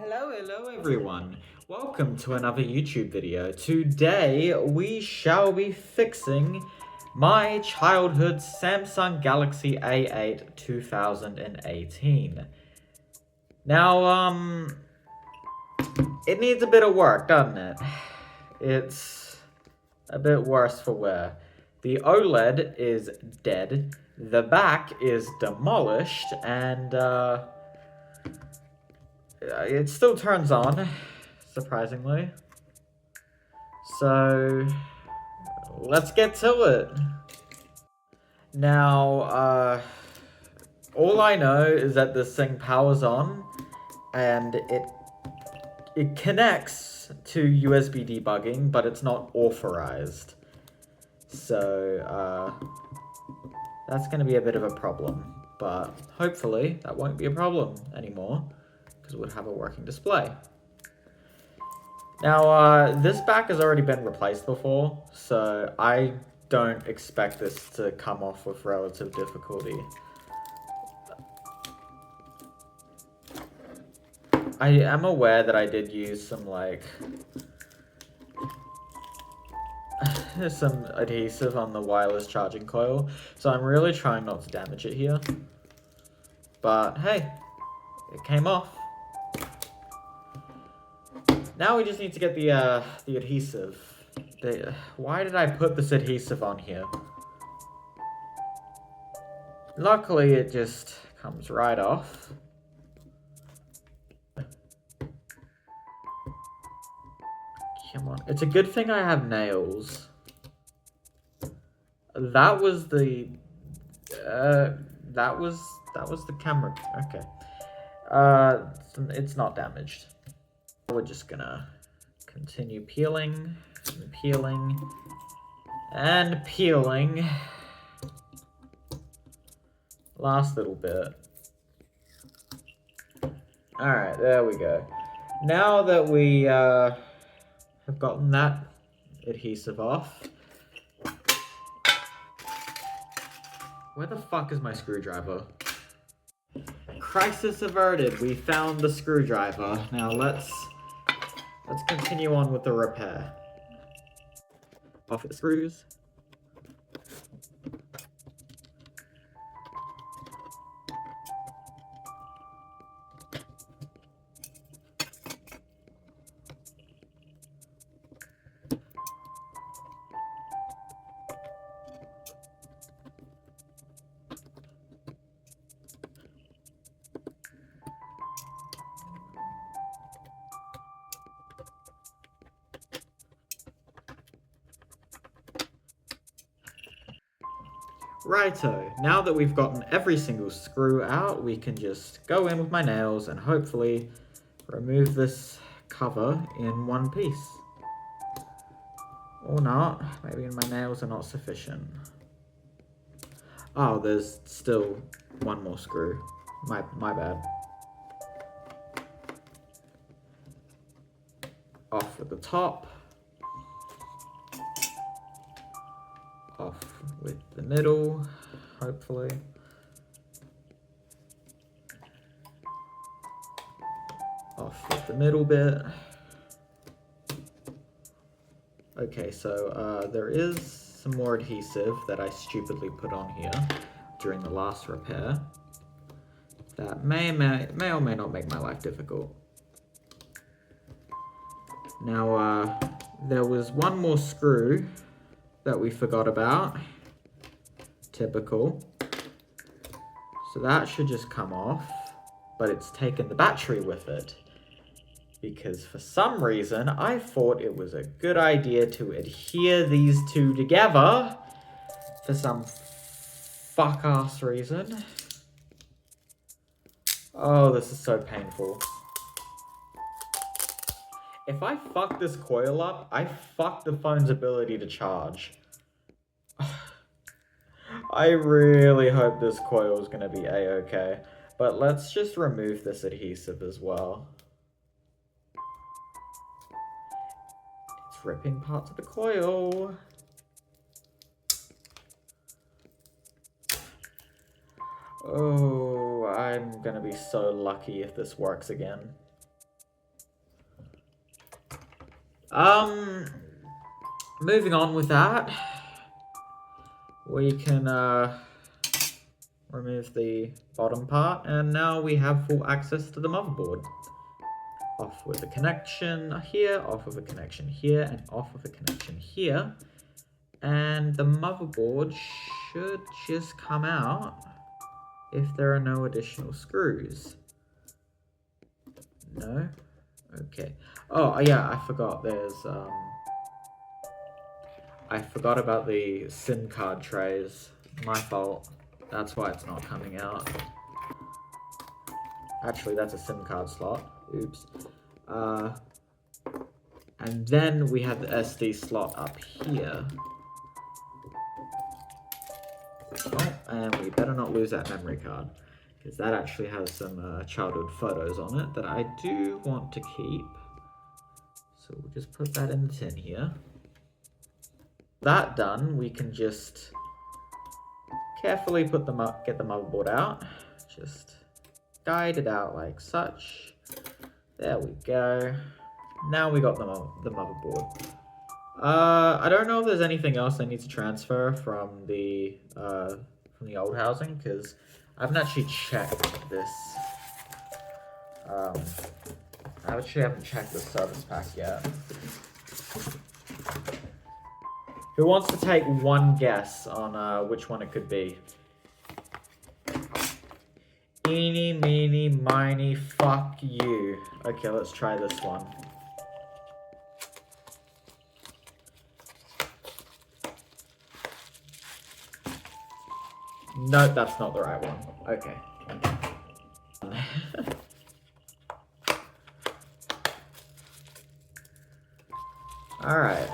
Hello everyone. Welcome to another YouTube video. Today we shall be fixing my childhood Samsung Galaxy A8 2018. Now, it needs a bit of work, doesn't it? It's a bit worse for wear. The OLED is dead, the back is demolished, and it still turns on, surprisingly. So, let's get to it. Now, all I know is that this thing powers on, and it connects to USB debugging, but it's not authorized. So, that's going to be a bit of a problem. But hopefully, that won't be a problem anymore, because we'll have a working display. Now, this back has already been replaced before, so I don't expect this to come off with relative difficulty. I am aware that I did use some, some adhesive on the wireless charging coil, so I'm really trying not to damage it here. But hey, it came off. Now we just need to get the adhesive. Why did I put this adhesive on here? Luckily, it just comes right off. Come on. It's a good thing I have nails. That was the camera. Okay. It's not damaged. We're just gonna continue peeling and peeling and peeling. Last little bit. Alright, there we go. Now that we have gotten that adhesive off. Where the fuck is my screwdriver? Crisis averted. We found the screwdriver. Now let's continue on with the repair. Off with the screws. Righto, now that we've gotten every single screw out, we can just go in with my nails and hopefully remove this cover in one piece. Or not, maybe my nails are not sufficient. Oh, there's still one more screw. My bad. Off at the top. Off with the middle, hopefully. Off with the middle bit. Okay, so there is some more adhesive that I stupidly put on here during the last repair. That may or may not make my life difficult. Now, there was one more screw that we forgot about. Typical. So that should just come off, but it's taken the battery with it. Because for some reason, I thought it was a good idea to adhere these two together for some fuck-ass reason. Oh, this is so painful. If I fuck this coil up, I fuck the phone's ability to charge. I really hope this coil is going to be a-okay. But let's just remove this adhesive as well. It's ripping parts of the coil. Oh, I'm going to be so lucky if this works again. Moving on with that, we can remove the bottom part, and now we have full access to the motherboard. Off with a connection here, off with a connection here, and off with a connection here. And the motherboard should just come out if there are no additional screws. No? Okay. Oh, yeah, I forgot there's, I forgot about the SIM card trays. My fault. That's why it's not coming out. Actually, that's a SIM card slot. Oops. And then we have the SD slot up here. Oh, and we better not lose that memory card, because that actually has some childhood photos on it that I do want to keep. So we'll just put that in the tin here. That done, we can just carefully put them up, get the motherboard out. Just guide it out like such. There we go. Now we got the motherboard. I don't know if there's anything else I need to transfer from the old housing, because I haven't actually checked this. I actually haven't checked the service pack yet. Who wants to take one guess on which one it could be? Eeny, meeny, miny, fuck you. Okay, let's try this one. No, that's not the right one. Okay. Alright.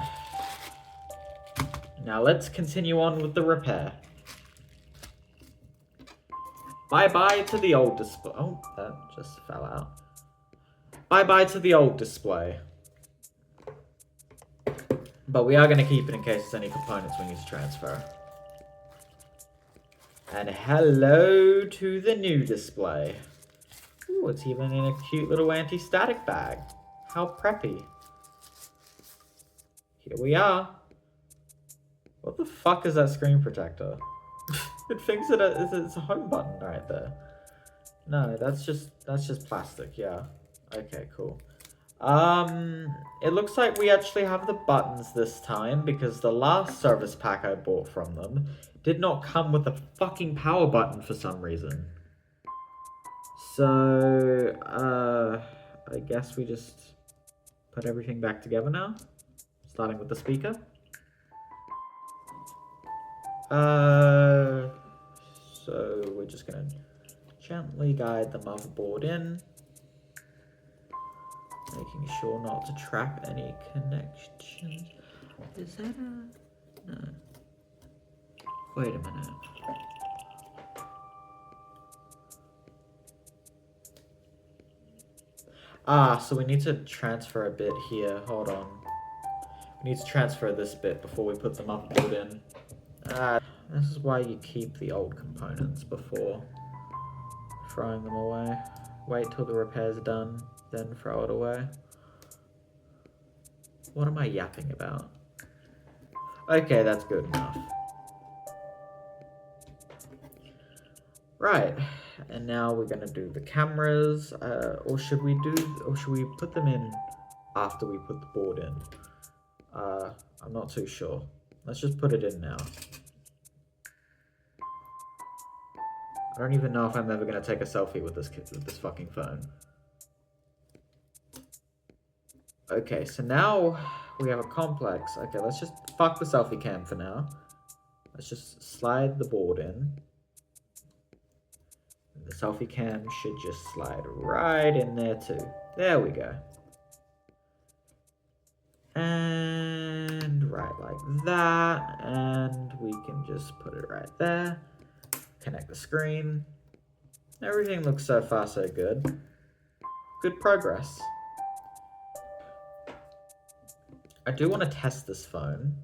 Now let's continue on with the repair. Bye-bye to the old display. Oh, that just fell out. Bye-bye to the old display. But we are going to keep it in case there's any components we need to transfer. And hello to the new display. Ooh, it's even in a cute little anti-static bag. How preppy. Here we are. What the fuck is that screen protector? It thinks it's a home button right there. No, that's just plastic, yeah. Okay, cool. It looks like we actually have the buttons this time, because the last service pack I bought from them did not come with a fucking power button for some reason. So, I guess we just put everything back together now, starting with the speaker. So we're just gonna gently guide the motherboard in, making sure not to trap any connections. Is that a... no. Wait a minute. Ah, so we need to transfer a bit here. Hold on. We need to transfer this bit before we put the motherboard in. This is why you keep the old components before throwing them away. Wait till the repair's done, then throw it away. What am I yapping about? Okay, that's good enough. Right, and now we're gonna do the cameras, or should we put them in after we put the board in? I'm not too sure. Let's just put it in now. I don't even know if I'm ever gonna take a selfie with this fucking phone. Okay, so now we have a complex. Okay, let's just fuck the selfie cam for now. Let's just slide the board in. And the selfie cam should just slide right in there too. There we go. And right like that. And we can just put it right there. Connect the screen. Everything looks so far so good. Good progress. I do want to test this phone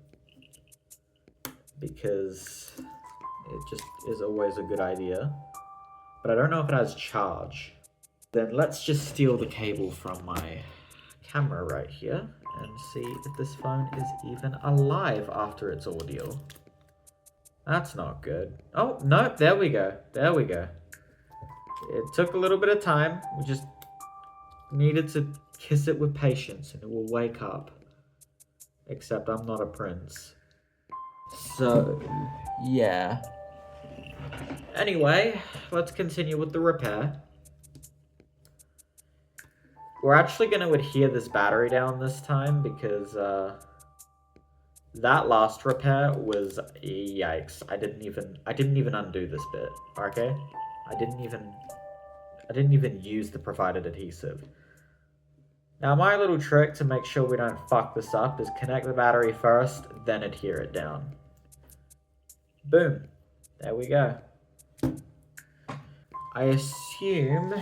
because it just is always a good idea. But I don't know if it has charge. Then let's just steal the cable from my camera right here and see if this phone is even alive after its ordeal. That's not good. Oh, no, there we go. There we go. It took a little bit of time. We just needed to kiss it with patience and it will wake up. Except I'm not a prince. So, yeah. Anyway, let's continue with the repair. We're actually going to adhere this battery down this time because that last repair was yikes. I didn't even undo this bit, okay? I didn't even use the provided adhesive. Now my little trick to make sure we don't fuck this up is connect the battery first, then adhere it down. Boom. There we go. I assume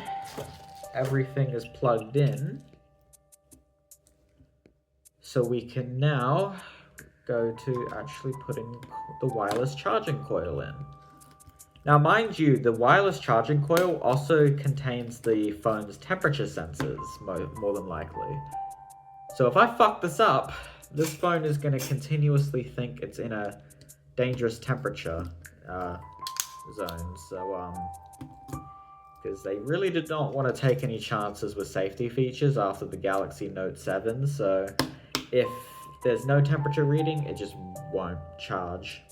everything is plugged in. So we can now go to actually putting the wireless charging coil in. Now, mind you, the wireless charging coil also contains the phone's temperature sensors, more than likely. So if I fuck this up, this phone is going to continuously think it's in a dangerous temperature zone. So, because they really did not want to take any chances with safety features after the Galaxy Note 7. So if there's no temperature reading, it just won't charge.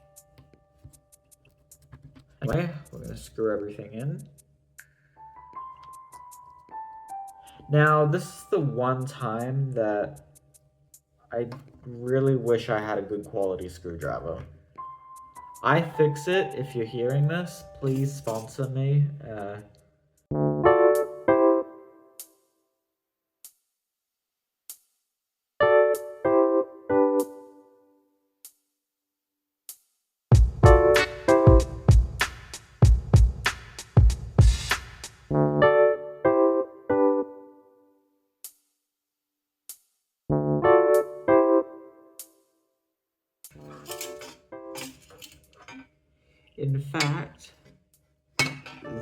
Anyway, we're going to screw everything in. Now, this is the one time that I really wish I had a good quality screwdriver. iFixit, if you're hearing this, please sponsor me. In fact,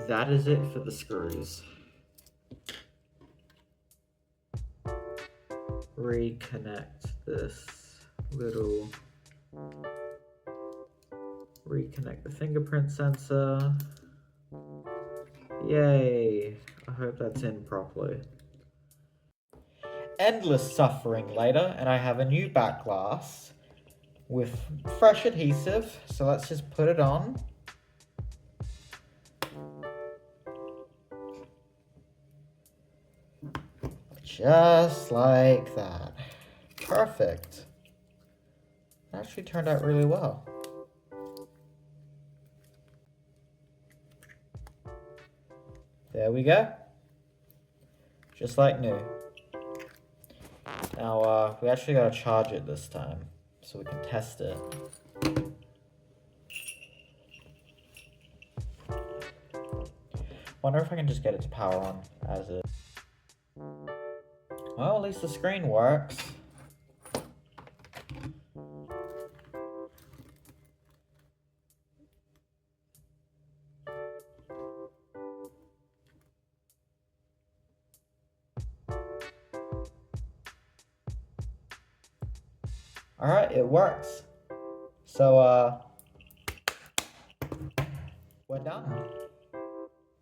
that is it for the screws. Reconnect this little... Reconnect the fingerprint sensor. Yay! I hope that's in properly. Endless suffering later, and I have a new back glass with fresh adhesive, so let's just put it on. Just like that. Perfect. It actually turned out really well. There we go. Just like new. Now, we actually gotta charge it this time, so we can test it. Wonder if I can just get it to power on as is. Well, at least the screen works. Alright, it works. So, we're done.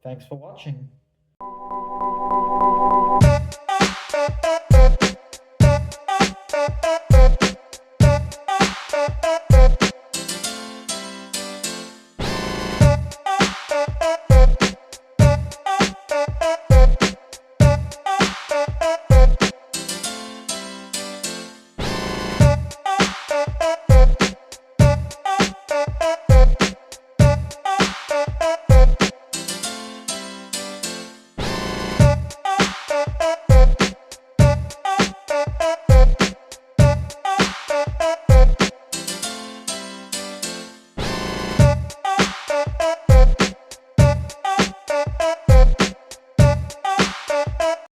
Thanks for watching.